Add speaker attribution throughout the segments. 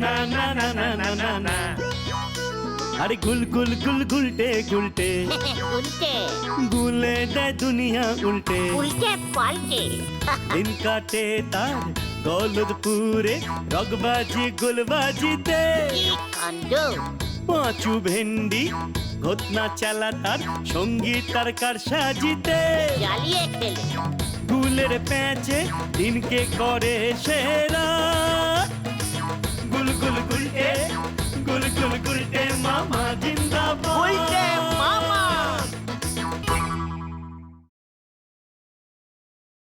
Speaker 1: না না না না না না না। আরে গুল গুল গুল গুলটে গুলটে
Speaker 2: উল্টে
Speaker 1: গুলে দেয় দুনিয়া উল্টে।
Speaker 2: উল্টে পাল্টে
Speaker 1: দিন কাটে তার গলদপুরে রগবাজি গুলবাজিতে।
Speaker 2: কি কাণ্ড!
Speaker 1: পাঁচু ভেন্ডি ঘটনা চালা তার সঙ্গীত তার কার সাজিতে।
Speaker 2: জ্বালিয়ে খেলে
Speaker 1: গুলের প্যাচে দিনকে করে সেরা। গুল গুল গুলটে গুল গুল গুলটে মামা জিন্দাবাদ।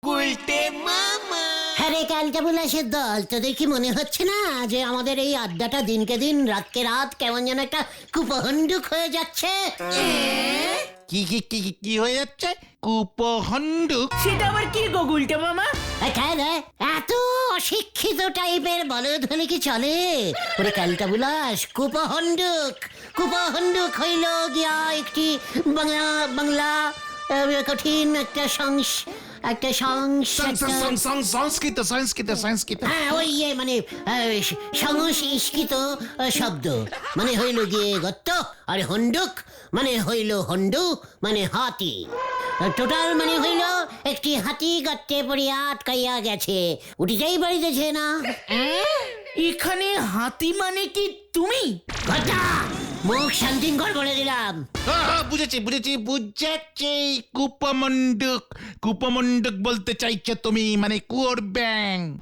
Speaker 2: উল্টে মামা।
Speaker 3: হ্যাঁ রে ক্যালটাবুলাসের দল, তোদের কি মনে হচ্ছে না যে আমাদের এই আড্ডাটা দিনকে দিন রাতকে রাত কেমন যেন একটা কুপহণ্ডুক হয়ে যাচ্ছে?
Speaker 4: কি কি কি কি- কি হয়ে যাচ্ছে? কুপহণ্ডুক?
Speaker 5: সেটা আবার কি গো গুলটে মামা?
Speaker 3: কেন এত অশিক্ষিত টাইপের বলদ হলে কি চলে? ওরে ক্যালটাবুলাস, কুপহণ্ডুক কুপহণ্ডুক হইল গিয়া একটি বাংলা বাংলা কঠিন একটা
Speaker 4: সংস্কৃত সংস্কৃত সংস্কৃত।
Speaker 3: হ্যাঁ ওই মানে সংস্কৃত শব্দ, মানে হইল গিয়ে গত্ত, আর হন্ডুক মানে হইল হন্ডু মানে হাতি। টোটাল মানে হইল একটি হাতি গর্তে পড়িয়া আটকাইয়া গেছে, উঠিতেই পারিতেছে না।
Speaker 5: এখানে হাতি মানে কি তুমি?
Speaker 3: ঘটা মুখ শান্তিঙ্কর বলে দিলাম।
Speaker 4: বুঝেছি বুঝেছি বুঝেছি। কুপমণ্ডুক কুপমণ্ডুক বলতে চাইছো তুমি, মানে কুয়োর ব্যাং।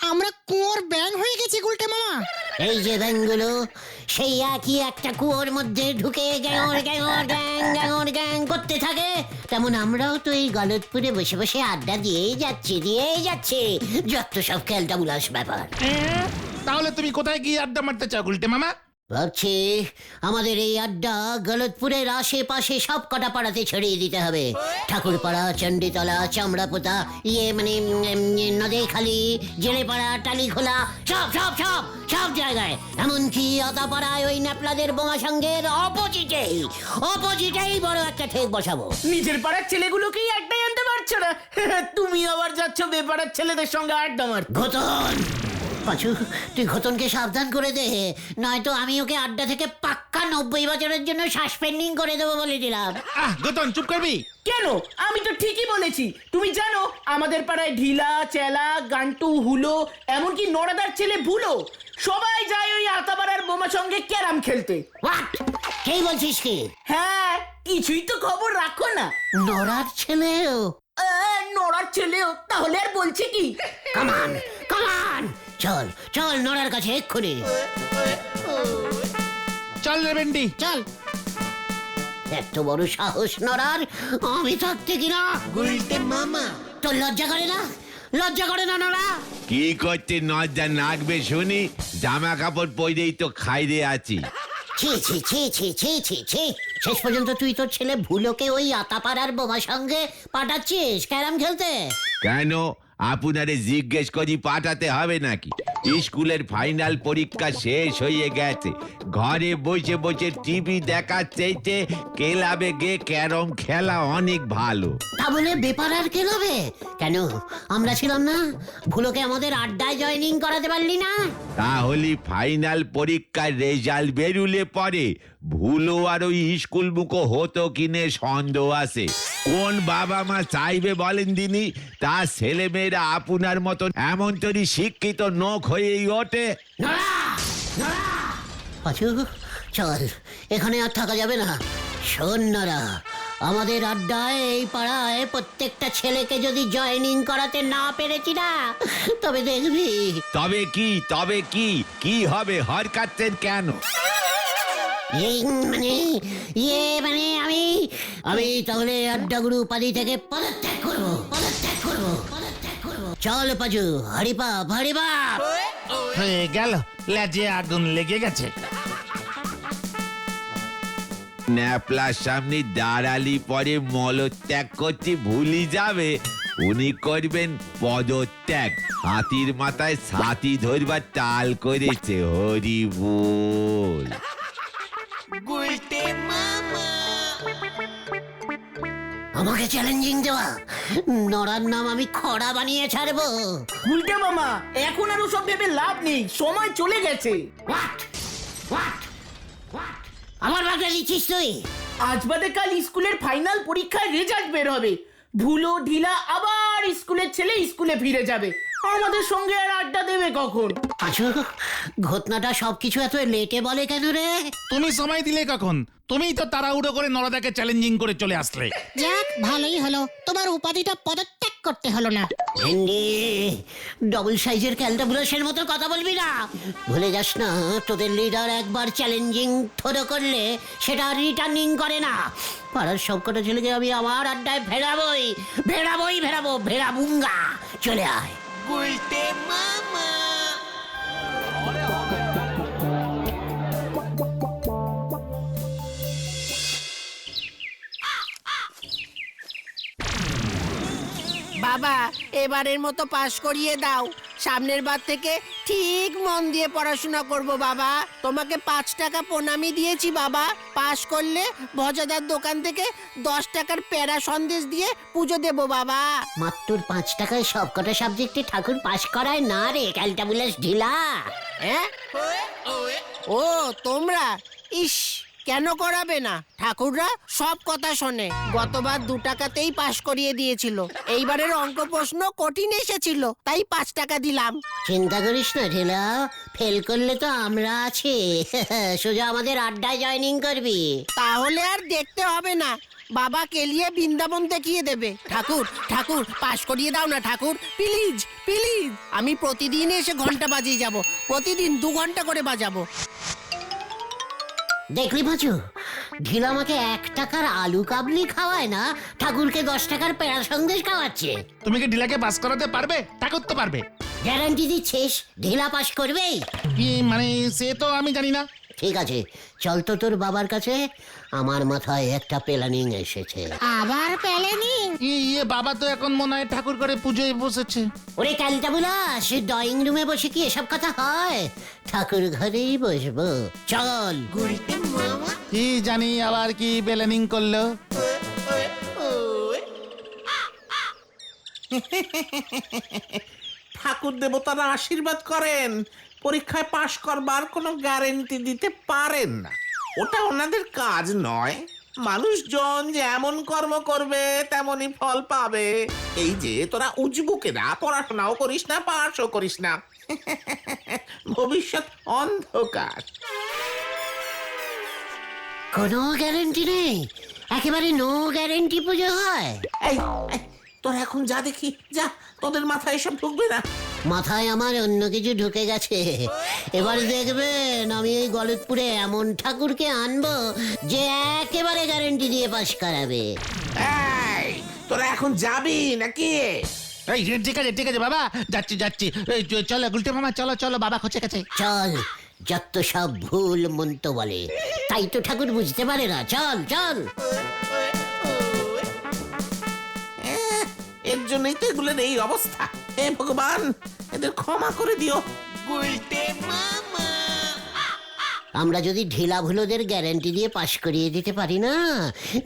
Speaker 6: আমরা কুয়োর ব্যাং হয়ে গেছি গুলটে মামা।
Speaker 3: এই যে ব্যাংগুলো সেই একই একটা কুয়োর মধ্যে ঢুকে গ্যাঙর গ্যাঙর গ্যাং গ্যাঙর গ্যাং করতে থাকে, তেমন আমরাও তো এই গলতপুরে বসে বসে আড্ডা দিয়েই যাচ্ছি যত সব ক্যালটাবুলাস ব্যাপার।
Speaker 4: তাহলে তুমি কোথায় গিয়ে আড্ডা মারতে চাও গুলটে মামা?
Speaker 3: ভাবছি আমাদের এই আড্ডা গলতপুরের আশেপাশে সব কটা পাড়াতে ছড়িয়ে দিতে হবে। ঠাকুরপাড়া, চণ্ডীতলা, চামড়াপোতা, মানে নদেখালি, জেলেপাড়া, টালিখোলা, সব সব সব সব জায়গায়, এমনকি আতাপাড়ায় ওই ন্যাপলাদের বোমা সঙ্গের অপোজিটেই বড় একটা ঠেক বসাবো।
Speaker 5: নিজের পাড়ার ছেলেগুলোকেই একটাই আনতে পারছো না, তুমি আবার যাচ্ছ বেপাড়ার ছেলেদের সঙ্গে আড্ডা মারতে।
Speaker 3: ঘটন পাঁচু, তুই ঘটনকে সাবধান করে দে, নয়তো আমি ওকে আড্ডা থেকে পাক্কা 90 বছরের জন্য সাসপেন্ডিং করে দেবো বলে দিলাম।
Speaker 4: গতন চুপ করবি?
Speaker 5: কেন? আমি তো ঠিকই বলেছি। তুমি জানো আমাদের পাড়ায় ঢিলা, চেলা, গান্টু, হুলো, এমনকি নড়াদার ছেলে ভুলো সবাই যায় ওই আতাপাড়ার বোমা সঙ্গে ক্যারাম খেলতে।
Speaker 3: হোয়াট? কে বলছিস কি?
Speaker 5: হ্যাঁ, কিছুই তো খবর রাখো না।
Speaker 3: নড়ার ছেলেও?
Speaker 5: নড়ার ছেলেও? তাহলে আর বলছে কি?
Speaker 3: কামান কামান, চল চল নড়ার কাছে এক্ষুনি
Speaker 4: চল রে ভেন্ডি
Speaker 3: চল। এত বড় সাহস নড়ার, আমি থাকতে কিনা?
Speaker 6: গুলটে মামা,
Speaker 3: তোর লজ্জা করে না নড়া?
Speaker 7: কি করতে নজ্জা নাকবে শুনি? জামা কাপড় পরেই তো খাইরে আছি।
Speaker 3: ছি ছি ছি ছি ছি ছি ছি, শেষ পর্যন্ত তুই তোর ছেলে ভুলোকে ওই আতাপাড়ার বোমা সঙ্গে পাঠাচ্ছিস ক্যারাম খেলতে?
Speaker 7: কেন আপনারে জিজ্ঞেস করি পাঠাতে হবে নাকি? স্কুলের ফাইনাল পরীক্ষা শেষ হয়ে গেছে, ঘরে বসে বসে টিভি দেখার চাইতে ক্লাবে গিয়ে ক্যারম খেলা অনেক ভালো।
Speaker 3: তা বলে বেপারার খেলবে কেন? আমরা ছিলাম না? ভুলোকে আমাদের আড্ডায় জয়েনিং করাতে পারলি না?
Speaker 7: তাহলে ফাইনাল পরীক্ষার রেজাল্ট বেরুলে পরে ভুলো আর ওই স্কুল মুখো হতো কিনে সন্দেহ আছে। কোন বাবা মা চাইবে বলেন দিনি তার ছেলে মেয়েরা আপনার মতন এমন তরি শিক্ষিত নোক হয়েই ওঠে?
Speaker 3: পাঁচু চল, এখানে আর থাকা যাবে না। শোন নরা, আমাদের আড্ডায় এই পাড়ায় প্রত্যেকটা ছেলেকে যদি জয়েনিং করাতে না পেরেছি না, তবে দেখবি।
Speaker 7: তবে কি হবে? হরকাচ্ছেন কেন?
Speaker 3: এই মানে আমি তাহলে আড্ডাগুরু উপাধি থেকে পদত্যাগ করবো। চল পাঁচু, হরিপাপ হরিপাপ।
Speaker 4: হয়ে গেল, লেজে আগুন লেগে গেছে।
Speaker 7: ন্যাপলার সামনে দাঁড়ালি পরে মলত্যাগ করতে ভুলি যাবে, উনি করবেন পদত্যাগ। হাতির মাথায় ছাতি ধরবার তাল করেছে। হরি বল।
Speaker 3: আমাকে চ্যালেঞ্জিং দেওয়া নড়ার নাম আমি খড়া বানিয়ে ছাড়বো।
Speaker 5: গুলটে মামা এখন আর ওসব ভেবে লাভ নেই, সময় চলে গেছে।
Speaker 3: হোয়াট হোয়াট হোয়াট আমার বাগড়া দিচ্ছিস তুই?
Speaker 5: আজ বাদে কাল স্কুলের ফাইনাল পরীক্ষায় রেজাল্ট বের হবে। ভুলো ঢিলা আবার স্কুলের ছেলে স্কুলে ফিরে যাবে। আমাদের সঙ্গে আর আড্ডা দেবে কখন?
Speaker 3: পাঁচু, ঘটনাটা সবকিছু এত লেটে বলে কেন রে?
Speaker 4: তুমি সময় দিলে কখন? তুমিই তো তাড়াহুড়ো করে নরদাকে চ্যালেঞ্জিং করে চলে আসলে।
Speaker 6: যাক ভালোই হলো, তোমার উপাধিটা পদত্যাগ করতে হলো না।
Speaker 3: ভেন্ডি, ডবল সাইজের ক্যালটাবুলাসের মতো কথা বলবি না। ভুলে যাস না, তোদের লিডার একবার চ্যালেঞ্জিং থ্রো করলে সেটা রিটার্নিং করে না। পাড়ার সবকটা ছেলেকে আমি আমার আড্ডায় ভেড়াবুঙ্গা। চলে আয়।
Speaker 8: বাবা এবারের মতো পাশ করিয়ে দাও, সামনের বার থেকে ঠিক মন দিয়ে পড়াশোনা করব বাবা। তোমাকে 5 টাকা প্রণামী দিয়েছি বাবা, পাশ করলে ভজাদার দোকান থেকে 10 টাকার প্যারা সন্দেশ দিয়ে পুজো দেব বাবা।
Speaker 3: মাত্র 5 টাকায় সবকটা সাবজেক্টে ঠাকুর পাশ করায় না রে ক্যালটাবুলাস ঢিলা।
Speaker 8: হ্যাঁ ও তোমরা, ইস কেন করাবে না? ঠাকুররা সব কথা শোনে। গতবার 2 টাকাতেই পাশ করিয়ে দিয়েছিল, এইবারের অঙ্ক প্রশ্ন কঠিন এসেছিল তাই 5 টাকা দিলাম।
Speaker 3: চিন্তা করিস না ঢিলা, ফেল করলে তো আমরা আছি। সোজা আমাদের আড্ডায় জয়েনিং করবি।
Speaker 8: তাহলে আর দেখতে হবে না, বাবা কেলিয়ে বৃন্দাবন দেখিয়ে দেবে। ঠাকুর ঠাকুর পাশ করিয়ে দাও না ঠাকুর, প্লিজ প্লিজ। আমি প্রতিদিন এসে ঘন্টা বাজিয়ে যাব, প্রতিদিন 2 ঘন্টা করে বাজাবো।
Speaker 3: দেখলি পাঁচু, ঢিলা আমাকে 1 টাকার আলু কাবলি খাওয়ায় না, ঠাকুরকে 10 টাকার পেড়া সন্দেশ খাওয়াচ্ছে।
Speaker 4: তুমি কি ঢিলাকে পাস করাতে পারবে? ঠাকুর তো পারবে।
Speaker 3: গ্যারান্টি দিচ্ছিস ঢিলা পাস করবেই?
Speaker 4: কি মানে সে তো আমি জানি না।
Speaker 3: ঠিক আছে, চল তো তোর বাবার কাছে। আমার মাথায় একটা প্ল্যানিং এসেছে।
Speaker 6: আবার প্যালেনি?
Speaker 4: বাবা তো এখন মনে হয় ঠাকুর করে পুজোয় বসেছে।
Speaker 3: ওরে ক্যালটাবুলাস, ড্রয়িং রুমে বসে কি এসব কথা হয়? ঠাকুর ঘরেই বসবো, চল।
Speaker 4: কি জানি আবার কি প্ল্যানিং করলো।
Speaker 9: ঠাকুর দেবতারা আশীর্বাদ করেন, পরীক্ষায় পাশ করবার কোনো গ্যারেন্টি দিতে পারেন না, ওটা ওনাদের কাজ নয়। মানুষজন যেমন কর্ম করবে তেমনই ফল পাবে। এই যে তোরা উজবুকেরা, পড়াশোনাও করিস না, পাশও করিস না, ভবিষ্যৎ অন্ধকার।
Speaker 3: কোনো গ্যারেন্টি নেই, একেবারে নো গ্যারেন্টি পুজো হয়।
Speaker 9: এই এই, তোরা এখন যা দেখি, যা, তোদের মাথায় এসব ঢুকবে না।
Speaker 3: মাথায় আমার অন্য কিছু ঢুকে গেছে। এবার দেখবেন আমি এই গলতপুরে এমন ঠাকুরকে আনবো যে একেবারে গ্যারেন্টি দিয়ে পাশ করাবে।
Speaker 9: এই তোরা এখন যাবি নাকি?
Speaker 4: এই ঠিক আছে বাবা, যাচ্ছি। এই চলো গুলটে মামা, চলো বাবা খোঁচে গেছে।
Speaker 3: চল, যত সব ভুল মন্ত বলে, তাই তো ঠাকুর বুঝতে পারে না। চল চল।
Speaker 9: এর জন্যই তো এগুলোর এই অবস্থা। হে ভগবান, এদের ক্ষমা করে দিও।
Speaker 3: আমরা যদি ঢিলা ভুলোদের গ্যারান্টি দিয়ে পাশ করিয়ে দিতে পারি না,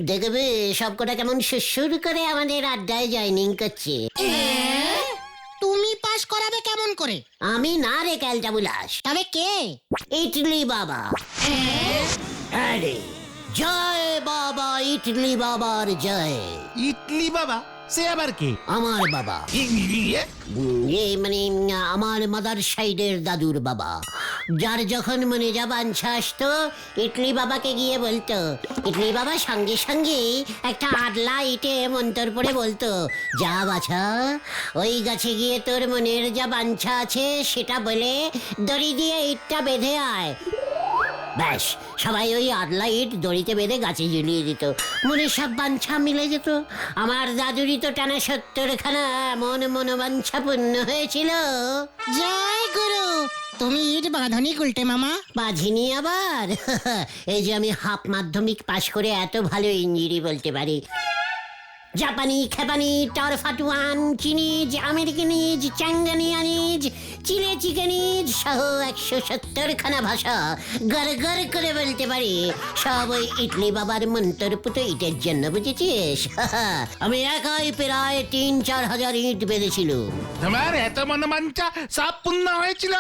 Speaker 3: দেখবে সবকটা কেমন সুর করে আমাদের আড্ডায় জয়েনিং করছে।
Speaker 6: তুমি পাস করাবে কেমন করে?
Speaker 3: আমি না রে ক্যালটাবুলাস,
Speaker 6: তবে কে?
Speaker 3: ইটলি বাবা। আরে জয় বাবা, ইটলি বাবার জয়।
Speaker 4: ইডলি বাবা সে আবার কি?
Speaker 3: আমার বাবা, মানে আমার মাদার সাইডের দাদুর বাবা। যার যখন মনে যা বাঞ্ছা আসতো, ইটলি বাবাকে গিয়ে বলতো। ইটলি বাবা সঙ্গে সঙ্গে একটা আডলা ইটে মন্তর পড়ে বলতো, যা বাছা, ওই গাছে গিয়ে তোর মনের যা বাঞ্ছা আছে সেটা বলে দড়ি দিয়ে ইটটা বেঁধে আয়। ব্যাস, সবাই ওই আডলা ইট দড়িতে বেঁধে গাছে ঝুলিয়ে দিত। মনের সব বাঞ্ছা মিলে যেত। আমার দাদুরই তো টানা 70খানা এমন মনোবাঞ্ছা পূর্ণ হয়েছিল।
Speaker 6: জয় গুরু, তুমি ইট বাঁধনি গুলটে মামা?
Speaker 3: বাঁধিনি আবার। এই যে আমি হাফ মাধ্যমিক পাশ করে এত ভালো ইঞ্জিনি বলতে পারি। জাপানি খেপানি টরফাটুয়ান চিনিজ আমেরিকানিজ চ্যাঙ্গানিয়ানিজ চিলে চিকেনিজ সহ 170 খানা ভাষা গড় গড় করে বলতে পারি। সব ওই ইডলি বাবার মন্তর পুতো ইটের জন্য, বুঝেছিস? আমি একাই প্রায় 3-4 হাজার ইট বেঁধেছিল,
Speaker 4: তোমার এত মনোমাঞ্চা সব পূর্ণ হয়েছিল?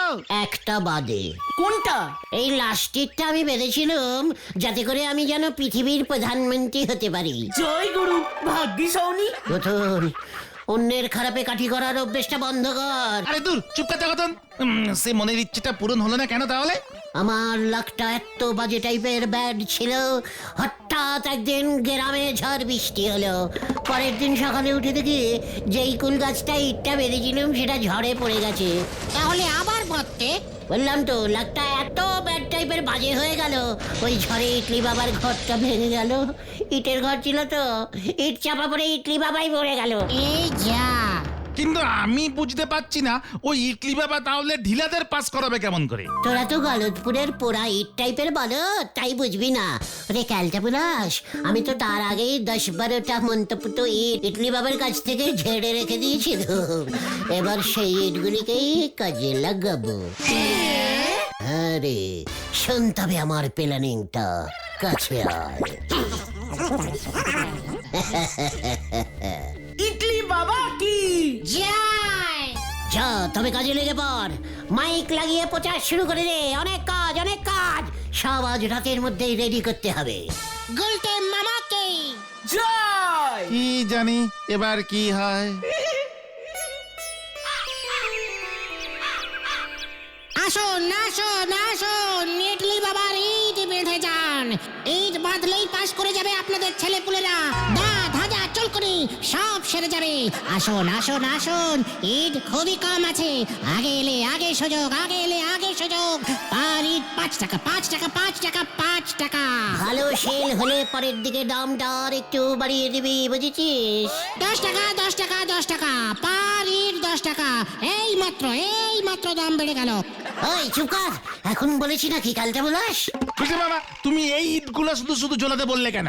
Speaker 3: একটা বাদে।
Speaker 5: কোনটা?
Speaker 3: এই লাস্টেরটা আমি বেঁধেছিলাম যাতে করে আমি যেন পৃথিবীর প্রধানমন্ত্রী হতে পারি।
Speaker 5: জয় গুরু, ভাগ্যিস হওনি।
Speaker 3: প্রথম অন্যের খারাপে কাঠি করার অভ্যেসটা বন্ধ কর।
Speaker 4: আরে দূর, চুপ করতে কথন। সে মনের ইচ্ছেটা পূরণ হলো না কেন তাহলে?
Speaker 3: আমার লাখটা এত বাজে টাইপের ব্যাড ছিল, হঠাৎ একদিন গ্রামে ঝড় বৃষ্টি হলো। পরের দিন সকালে উঠে দেখি যেই কুল গাছটা ইটটা বেঁধেছিলাম সেটা ঝড়ে পড়ে গেছে।
Speaker 6: তাহলে আবার বাঁধতে?
Speaker 3: বললাম তো, লাখটা এত ব্যাড টাইপের বাজে হয়ে গেল, ওই ঝড়ে ইডলি বাবার ঘরটা ভেঙে গেল। ইটের ঘর ছিল তো, ইট চাপা পড়ে ইডলি বাবাই পড়ে গেল।
Speaker 6: এই যা,
Speaker 4: কিন্তু আমি বুঝতে পারছি না ওই ইডলি বাবা তাহলে ঢিলাদের পাস করাবে কেমন করে?
Speaker 3: তোরা তো গলতপুরের পোড়া ইট টাইপের বলো, তাই বুঝবি না। ওরে ক্যালটা বুলাস, আমি তো তার আগেই 10-12টা মন্তপুত ইট ইডলি বাবার কাছ থেকে ঝেড়ে রেখে দিয়েছিল। এবার সেই ইটগুলিকেই কাজে লাগাবো। আরে শোন তবে আমার প্ল্যানিংটা, কাছে আয়।
Speaker 5: ইডলি বাবা কি
Speaker 6: যাই।
Speaker 3: যা তবে কাজে লেগে পড়, মাইক লাগিয়ে প্রচার শুরু করে দে। অনেক কাজ, অনেক কাজ, সব আজ রাতের মধ্যেই রেডি করতে হবে।
Speaker 6: গুলটে মামাকে
Speaker 5: জয়।
Speaker 4: কি জানি এবার কি হয়।
Speaker 6: আসুন আসুন আসুন, ইডলি বাবার ইট বেঁধে যান। ইট বাঁধলেই পাশ করে যাবে আপনাদের ছেলেপুলেরা। দাঁত হাজা চলকুনি সব সেরে যাবে। আসুন আসুন আসুন, ইট খুবই কম আছে। আগে এলে আগে সুযোগ, আগে এলে আগে সুযোগ। আর ইট 5 টাকা 5 টাকা 5 টাকা 5 টাকা।
Speaker 3: ভালো সেল হলে পরের দিকে দামটা আর একটু বাড়িয়ে দিবি, বুঝেছিস?
Speaker 6: 10 টাকা 10 টাকা 10 টাকা পার ইট 10 টাকা। এই মাত্র দাম বেড়ে গেল।
Speaker 3: ওই চুপ কর, এখন বলেছি নাকি কালটা বলাস?
Speaker 4: বুঝলে বাবা, তুমি এই ইটগুলো শুধু শুধু ঝোলাতে বললে কেন?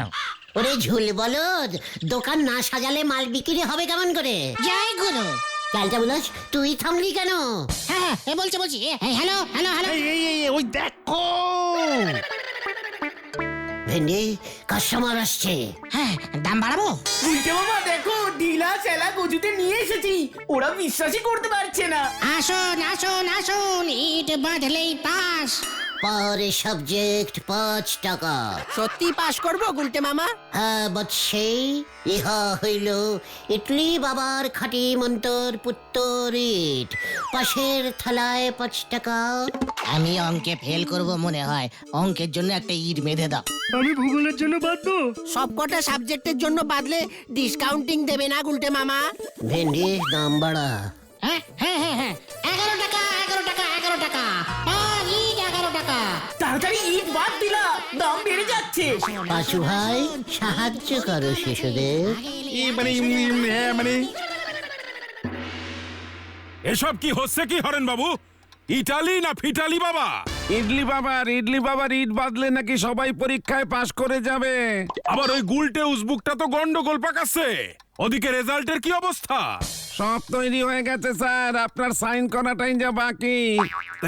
Speaker 3: ওরে ঝুল বলদ, দোকান না সাজালে মাল বিক্রি হবে কেমন করে?
Speaker 6: জয় গুরু।
Speaker 3: কালটা বলাস, তুই থামলি কেন?
Speaker 6: হ্যাঁ বলছি হ্যালো হ্যালো হ্যালো।
Speaker 4: এই ওই দেখো,
Speaker 3: ভেন্ডি কাস্টমার আসছে।
Speaker 6: হ্যাঁ, দাম বাড়াবো?
Speaker 5: উল্টে বাবা দেখো, ঢিলা চেলা গজুতে নিয়ে এসেছি। ওরা বিশ্বাসই করতে পারছে না।
Speaker 6: আসুন আসুন আসুন, ইট বাঁধলেই পাস।
Speaker 3: পার সাবজেক্ট 5 টাকা।
Speaker 8: সত্যি পাস করবো গুলটে মামা?
Speaker 3: হ্যাঁ বৎসে, ইহা হইল ইডলি বাবার খাঁটি মন্তর পুত্তর ইট। পাশের থালায় 5 টাকা।
Speaker 8: আমি অঙ্কে ফেল করব মনে হয়, অঙ্কের জন্য একটা ইট বেঁধে দাও।
Speaker 1: আমি ভূগোলের জন্য বাঁধবো।
Speaker 8: সবকটা সাবজেক্টের জন্য বাদলে ডিসকাউন্টিং দেবে না গুলটে মামা?
Speaker 3: ভেন্ডি দাম বাড়া।
Speaker 6: হ্যাঁ 11 টাকা 11 টাকা 11 টাকা পার ইট 11 টাকা।
Speaker 5: তাড়াতাড়ি ইট বাদ দিলা, দাম বেড়ে যাচ্ছে।
Speaker 3: পাঁচু ভাই সাহায্য করো শিশুদের।
Speaker 4: মানে
Speaker 10: এসব কি হচ্ছে কি হরেন বাবু? ইটালি না ফিটালি বাবা?
Speaker 7: ইডলি বাবার ইট বাদলে নাকি সবাই পরীক্ষায় পাশ করে যাবে।
Speaker 10: আবার ওই গুলটে উসবুকটা তো গন্ডগোল পাকাচ্ছে। ওদিকে রেজাল্টের কি অবস্থা?
Speaker 7: সব তৈরি হয়ে গেছে স্যার, আপনার সাইন করাটাই যা বাকি।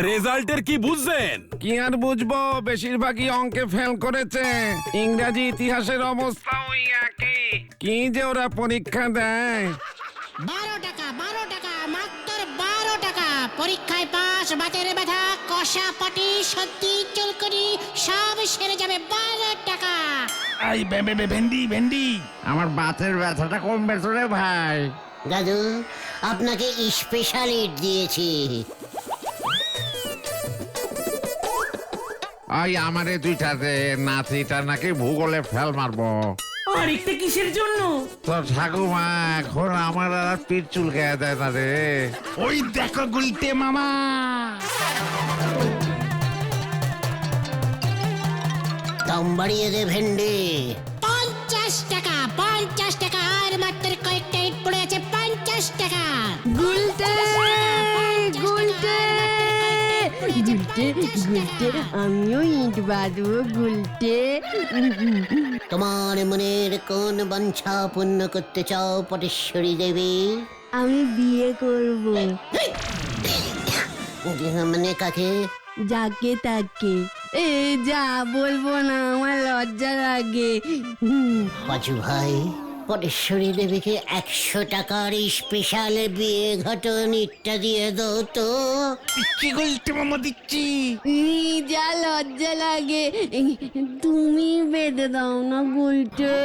Speaker 10: রেজাল্টের কি বুঝছেন?
Speaker 7: কি আর বুঝবো, বেশিরভাগই অঙ্কে ফেল করেছে। ইংরাজি ইতিহাসের অবস্থা ওই একই। কি যে ওরা পরীক্ষা দেয়।
Speaker 6: 12 টাকা মাত্র 12 টাকা। পরীক্ষায় পাস, বাতের ব্যথা, কষা পাটি, সর্দি চুলকুনি সব সেরে যাবে 12 টাকা।
Speaker 4: এই ভেন্ডি
Speaker 7: আমার বাতের ব্যথাটা কমবে তো রে ভাই।
Speaker 3: দাদু, আপনাকে স্পেশাল ইট দিয়েছি।
Speaker 7: ওই আমারে দুইটাতে নাতিটা নাকি ভূগোলে ফেল মারবো।
Speaker 5: আরেকটা কিসের জন্য?
Speaker 7: তো ঠাকুমা এখন আমার আর পিঠ চুলকে দেয় না রে।
Speaker 4: ওই দেখো গুলটে মামা।
Speaker 3: দাম বাড়িয়ে দে ভেন্ডি।
Speaker 6: 50 টাকা আর মাত্র কয়েকটা ইট পড়ে আছে 50 টাকা।
Speaker 5: গুলটে
Speaker 6: গুলটে
Speaker 11: গুলটে গুলটে আমিও ইট বাঁধবো গুলটে।
Speaker 3: তোমার মনের কোন বাঞ্ছা পূর্ণ করতে চাও পটেশ্বরী দেবী?
Speaker 11: আমি বিয়ে করব,
Speaker 3: মানে কাকে?
Speaker 11: যাকে তাকে। এ যা বলবো না, আমার লজ্জা লাগে।
Speaker 3: পাঁচু ভাই, পটেশ্বরী দেবীকে 100 টাকার স্পেশাল বিয়ে ঘটন ইটটা দিয়ে দাও তো।
Speaker 4: কি গুলটে মামা দিচ্ছি।
Speaker 11: যা লজ্জা লাগে, তুমি বেঁধে দাও না গুলটে।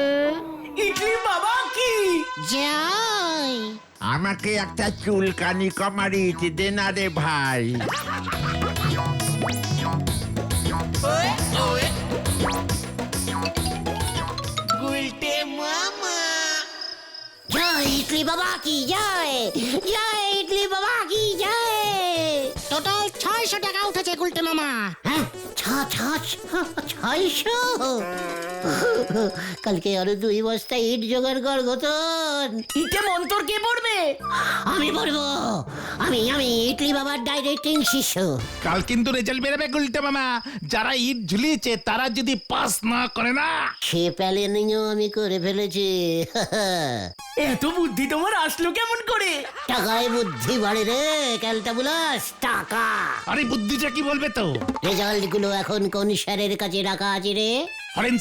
Speaker 5: ইডলি বাবা কি
Speaker 3: যাই
Speaker 7: আমাকে একটা চুলকানি কমারি দে না রে ভাই।
Speaker 3: জয় ইডলি বাবা কি জয়, জয় ইডলি বাবা কি জয়।
Speaker 6: টোটাল 600 টাকা উঠেছে গুলটে মামা।
Speaker 3: হ্যাঁ, 600? কালকে আরো 2 বস্তা ইট জোগাড় কর গতন।
Speaker 5: ইটে মন্তর কে পড়বে?
Speaker 3: আমি বলবো, আমি ইডলি বাবার ডাইরেক্টিং শিষ্য।
Speaker 4: কাল কিন্তু রেজাল্ট বেরোবে গুলটে মামা। যারা ইট ঝুলিয়েছে তারা যদি পাস না করে না,
Speaker 3: সে প্ল্যানিংও আমি করে ফেলেছি।
Speaker 5: এত বুদ্ধি তোমার আসলো কেমন করে?
Speaker 3: টাকায় বুদ্ধি বাড়ে রে ক্যালটাবুলাস, টাকা।
Speaker 4: আরে বুদ্ধিটা কি বলবে তো।
Speaker 3: রেজাল্ট গুলো এখন কোন স্যারের কাছে রাখা আছে রে?
Speaker 4: হরেন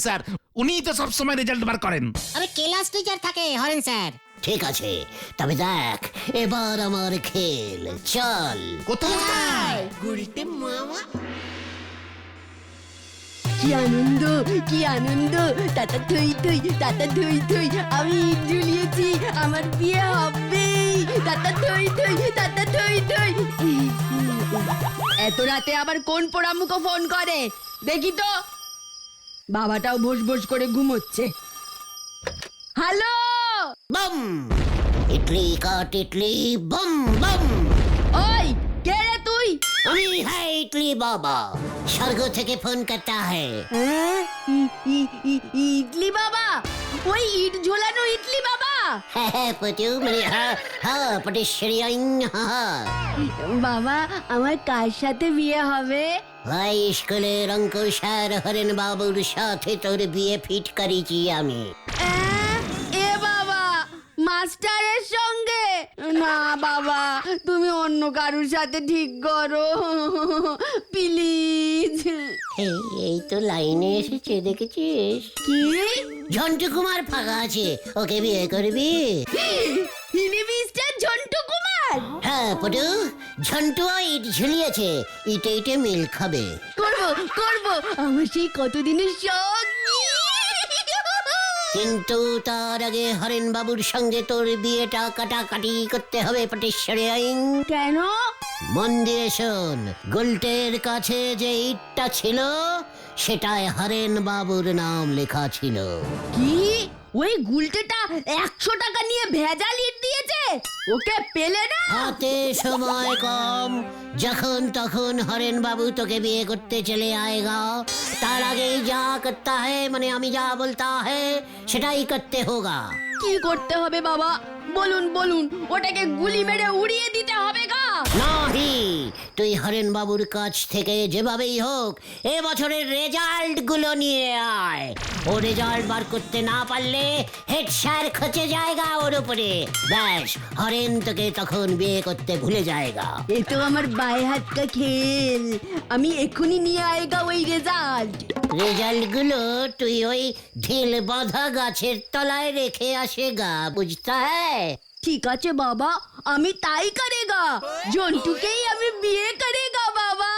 Speaker 4: স্যার, উনিই তো সবসময় রেজাল্ট বার করেন।
Speaker 6: আরে ক্লাস টিচার থাকে হরেন স্যার।
Speaker 3: ঠিক আছে, তবে দেখ এবার আমার খেল, চল।
Speaker 4: কোথায়?
Speaker 11: কি আনন্দ, কি আনন্দ। তাতা থই থই, তাতা থই থই, আমি ইট ঝুলিয়েছি, আমার বিয়ে হবে। তাতা থই থই, তাতা থই থই। এত রাতে আবার কোন পোড়ামুখো ফোন করে দেখি তো। বাবাটাও ভোস ভোস করে ঘুমোচ্ছে। হ্যালো,
Speaker 3: বম ইডলি কাট ইডলি, বম বম।
Speaker 11: ওই কে রে তুই?
Speaker 3: আমি হ্যাঁ ইডলি বাবা, স্বর্গ থেকে ফোন করতা হ্যাঁ।
Speaker 11: ইডলি বাবা? ওই ইট ঝোলানো ইডলি বাবা?
Speaker 3: হ্যাঁ পটু, মানে হ্যাঁ পটেশ্বরী আইন।
Speaker 11: বাবা, আমার কার সাথে বিয়ে হবে?
Speaker 3: ভাই স্কুলের অঙ্ক স্যার হরেন বাবুর সাথে তোর বিয়ে ফিট করেছি আমি।
Speaker 11: এ বাবা, মাস্টারের সঙ্গে? না বাবা, তুমি অন্য কারুর সাথে ঠিক করো প্লিজ।
Speaker 3: এই তো লাইনে এসেছে, দেখেছিস?
Speaker 11: কি?
Speaker 3: ঝন্টু কুমার ফাঁকা আছে, ওকে বিয়ে করবি?
Speaker 11: হিনি মিস্টার ঝন্টু কুমার?
Speaker 3: হ্যাঁ পটু, ঝন্টু ইট ঝুলিয়েছে, ইটে ইটে মিল খাবে।
Speaker 11: করবো করবো, আমার সেই কতদিনের শখ।
Speaker 3: কিন্তু তার আগে হরেন বাবুর সঙ্গে তোর বিয়েটা কাটাকাটি করতে হবে পটেশ্বরী আইন।
Speaker 11: কেন?
Speaker 3: মন দিয়ে শোন, গুলটের কাছে যে ইটটা ছিল সেটায় হরেন বাবুর নাম লেখা ছিল।
Speaker 11: কি? ওই গুলটেটা 100 টাকা নিয়ে ভেজাল ইট দিয়েছে? ওকে পেলে না?
Speaker 3: হাতে সময় কম, যখন তখন হরেন বাবু তোকে বিয়ে করতে চলে আएगा। তার আগে যা করতা है, মানে আমি যা বলতা है সেটাই করতে होगा।
Speaker 11: কি করতে হবে বাবা? বলুন বলুন, ওটাকে গুলি মেরে উড়িয়ে দিতে হবে গা?
Speaker 3: নাহি, তুই হরেন বাবুর কাছ থেকে যেভাবেই হোক এ বছরের রেজাল্ট গুলো নিয়ে আয়। ও রেজাল্ট বার করতে না পারলে হেড স্যার খচে যায়গা ওর উপরে। ব্যাস, হরেন তোকে তখন বিয়ে করতে ভুলে যায়গা।
Speaker 11: এ তো আমার বায়ে হাত কা খেল। আমি এক্ষুনি নিয়ে আয়েগা ওই রেজাল্ট।
Speaker 3: রেজাল্ট গুলো তুই ওই ঢিল বাঁধা গাছের তলায় রেখে আসেগা, বুঝতা হ্যায়?
Speaker 11: ঠিক আছে বাবা, আমি তাই করেগা। জন্টুকেই আমি বিয়ে করেগা বাবা।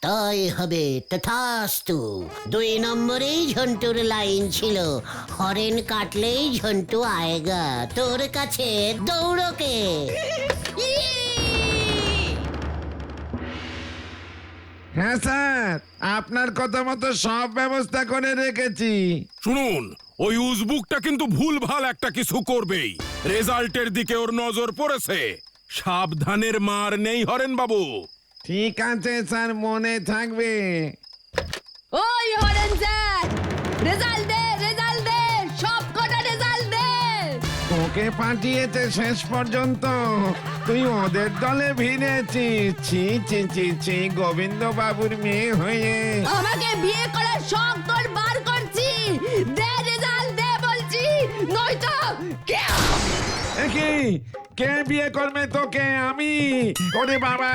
Speaker 3: তাই হবে, তথাস্তু। 2 নম্বরেই ঝন্টুর লাইন ছিল, হরেন কাটলেই ঝন্টু আয়েগা তোর কাছে দৌড়কে।
Speaker 7: হ্যাঁ স্যার, আপনার কথা মতো সব ব্যবস্থা করে রেখেছি।
Speaker 10: শুনুন, ওই উজবুকটা কিন্তু ভুলভাল একটা কিছু করবেই। রেজাল্টের দিকে ওর নজর পড়েছে, সাবধানের মার নেই হরেন বাবু।
Speaker 7: ঠিক আছে স্যার, মনে থাকবে।
Speaker 11: ওই হরেন স্যার, রেজাল্ট দে, রেজাল্ট দে, সব কটা রেজাল্ট দে।
Speaker 7: ওকে তোকে পাঠিয়েছে শেষ পর্যন্ত, তুই ওদের দলে ভিড়েছিস। ছি ছি ছি ছি, গোবিন্দ বাবুর মেয়ে হয়ে।
Speaker 11: আমাকে বিয়ে করার শখ তোর বার করছি, দে রেজাল্ট দে বলছি, নয়তো
Speaker 7: কি কে বিয়ে করবে তোকে? আমি? ওরে বাবা,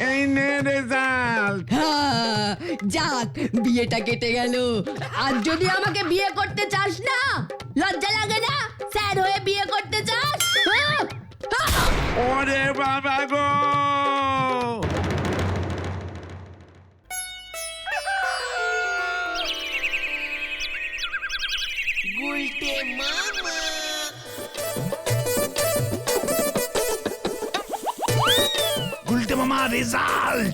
Speaker 7: এই নে রেজাল্ট।
Speaker 11: হ্যাঁ, যাক বিয়েটা কেটে গেল। আর যদি আমাকে বিয়ে করতে চাস না, লজ্জা লাগে না? স্যার হয়ে বিয়ে করতে চাস? হ্যাঁ? হ্যাঁ।
Speaker 7: ওরে বাবা গো!
Speaker 4: গুলটে মামা রেজাল্ট।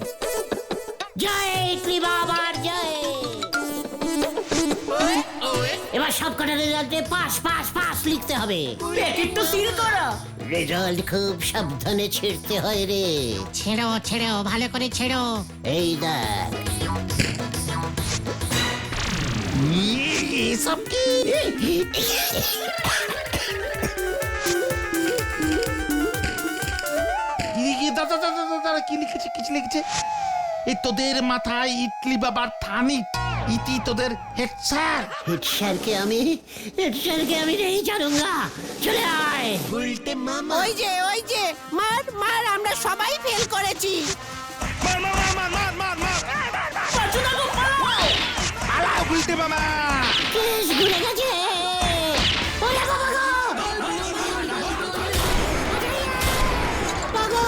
Speaker 3: জয় ইডলি বাবার জয়। এবার সব কটা রেজাল্টে পাস পাস পাস লিখতে হবে।
Speaker 5: প্যাকেট তো সিল করা।
Speaker 3: রেজাল্ট খুব সাবধানে ছিঁড়তে হয় রে।
Speaker 6: ছেড়ো ছেড়ো, ভালো করে ছেড়ো।
Speaker 3: এই দেখ,
Speaker 4: এসব কি? দাদা কি লিখেছে? কিছু লিখেছে? এই তোদের মাথায় ইডলি বাবার থানিট, ইতি তোদের হেড স্যার।
Speaker 3: হেড স্যারকে আমি नहीं জানুঙ্গা। চলে আয়।
Speaker 8: ওই যে মার মার, আমরা সবাই ফেল করেছি।
Speaker 4: পালাও গুলটে মামা।
Speaker 3: কেস ঘুরে গেছে। ওরে বাবা গো! বাবা!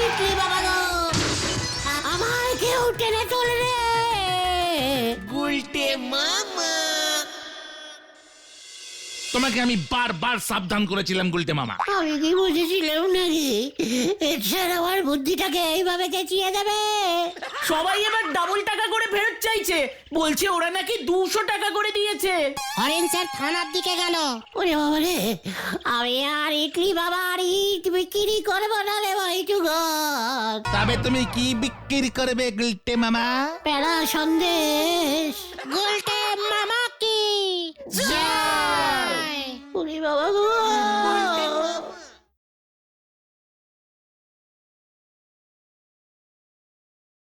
Speaker 3: ইডলি বাবা গো! আমায় কেউ টেনে তোলে রে।
Speaker 4: তোমাকে আমি বারবার সাবধান করেছিলাম গুলটে মামা।
Speaker 3: আমি কি বুঝেছিলাম নাকি হেড স্যার আমার বুদ্ধিটাকে এইভাবে কেচিয়ে দেবে?
Speaker 5: সবাই এবার ডাবল টাকা করে ফেরত চাইছে, বলছে ওরা নাকি 200 টাকা করে দিয়েছে।
Speaker 6: হরেন স্যার থানার দিকে গেল।
Speaker 3: ওরে বাবা রে, আমি আর ইডলি বাবার ইট বিক্রি করবো না রে ভাইটুগর।
Speaker 4: তবে তুমি কি বিক্রি করবে গুলটে মামা?
Speaker 3: প্যারা সন্দেশ।
Speaker 6: গুলটে মামা কি
Speaker 3: জয়!